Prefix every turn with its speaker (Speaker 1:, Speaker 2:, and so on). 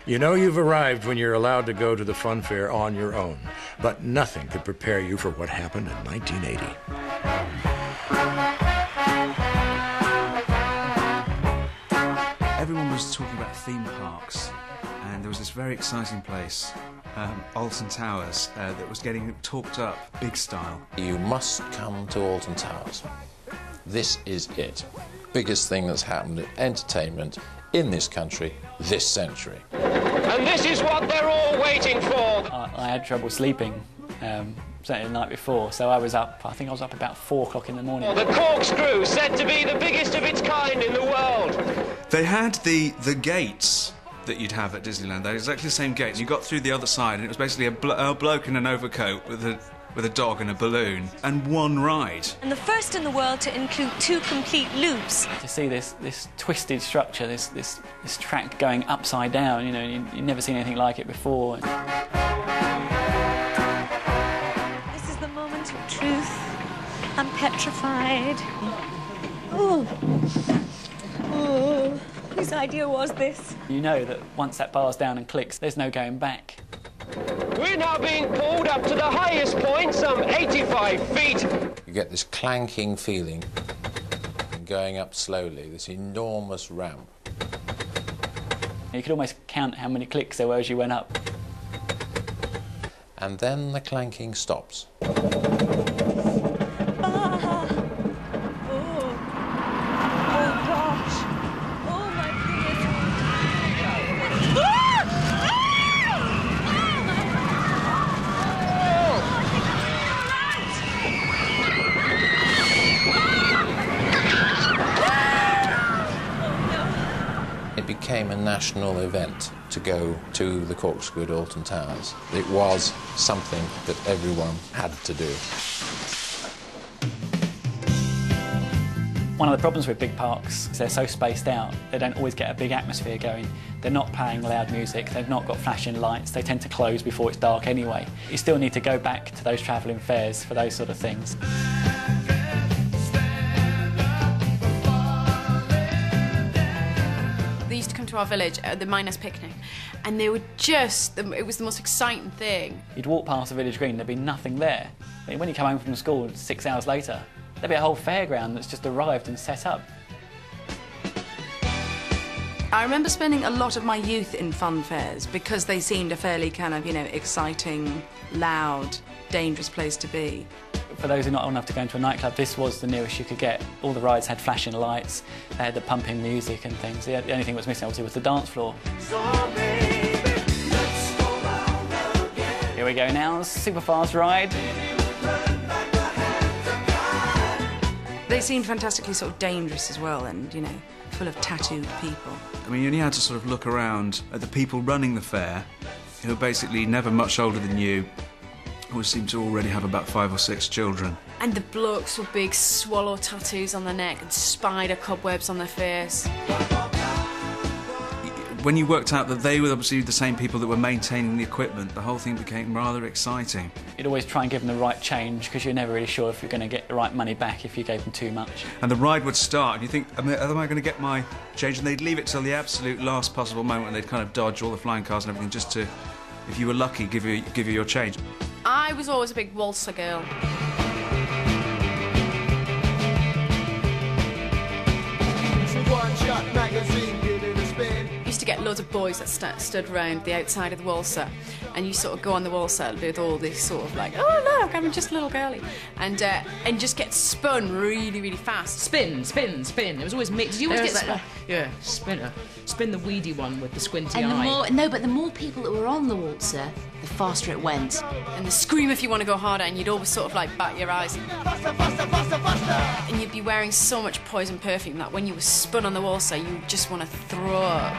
Speaker 1: You know you've arrived when you're allowed to go to the fun fair on your own, but nothing could prepare you for what happened in 1980.
Speaker 2: Everyone was talking about theme parks, and there was this very exciting place, Alton Towers, that was getting talked up big style.
Speaker 3: You must come to Alton Towers. This is it. Biggest thing that's happened in entertainment in this country this century.
Speaker 4: And this is what they're all waiting for.
Speaker 5: I had trouble sleeping, certainly the night before, so I think I was up about 4 o'clock in the morning.
Speaker 4: The corkscrew, said to be the biggest of its kind in the world.
Speaker 2: They had the gates that you'd have at Disneyland. They're exactly the same gates. You got through the other side, and it was basically a bloke in an overcoat with a dog and a balloon, and one ride.
Speaker 6: And the first in the world to include 2 complete loops.
Speaker 5: To see this twisted structure, this track going upside down, you know, you've never seen anything like it before.
Speaker 6: This is the moment of truth. I'm petrified. Oh. Oh. Whose idea was this?
Speaker 5: You know that once that bar's down and clicks, there's no going back.
Speaker 4: We're now being pulled up to the highest point, some 85 feet.
Speaker 3: You get this clanking feeling going up slowly, this enormous ramp.
Speaker 5: You could almost count how many clicks there were as you went up.
Speaker 3: And then the clanking stops. It became a national event to go to the corkscrew at Alton Towers. It was something that everyone had to do.
Speaker 5: One of the problems with big parks is they're so spaced out, they don't always get a big atmosphere going. They're not playing loud music, they've not got flashing lights, they tend to close before it's dark anyway. You still need to go back to those travelling fairs for those sort of things.
Speaker 7: They used to come to our village at the Miners' Picnic, and they were just, it was the most exciting thing.
Speaker 5: You'd walk past the village green, there'd be nothing there. When you come home from school 6 hours later, there'd be a whole fairground that's just arrived and set up.
Speaker 8: I remember spending a lot of my youth in fun fairs because they seemed a fairly kind of, you know, exciting, loud, dangerous place to be.
Speaker 5: For those who are not old enough to go into a nightclub, this was the nearest you could get. All the rides had flashing lights, they had the pumping music and things. The only thing that was missing, obviously, was the dance floor. Here we go now, super fast ride.
Speaker 8: They seemed fantastically sort of dangerous as well, and, you know, full of tattooed people.
Speaker 2: I mean, you only had to sort of look around at the people running the fair, who were basically never much older than you, who seemed to already have about 5 or 6 children.
Speaker 7: And the blokes with big swallow tattoos on their neck and spider cobwebs on their face.
Speaker 2: When you worked out that they were obviously the same people that were maintaining the equipment, the whole thing became rather exciting.
Speaker 5: You'd always try and give them the right change because you're never really sure if you're going to get the right money back if you gave them too much.
Speaker 2: And the ride would start, and you think, am I going to get my change? And they'd leave it till the absolute last possible moment, and they'd kind of dodge all the flying cars and everything just to, if you were lucky, give you your change.
Speaker 7: I was always a big waltzer girl. Used to get loads of boys that stood around the outside of the waltzer, and you sort of go on the waltzer with all this sort of like, oh look, I'm just a little girlie, and just get spun really, really fast.
Speaker 9: Spin, spin, spin. It was always mixed. Did you always get spun? Yeah, spinner. Spin the weedy one with the squinty eye.
Speaker 10: But the more people that were on the waltzer, the faster it went.
Speaker 7: And the scream if you want to go harder, and you'd always sort of like bat your eyes. Faster, faster, faster, faster. And you'd be wearing so much poison perfume that when you were spun on the waltzer, you just want to throw up.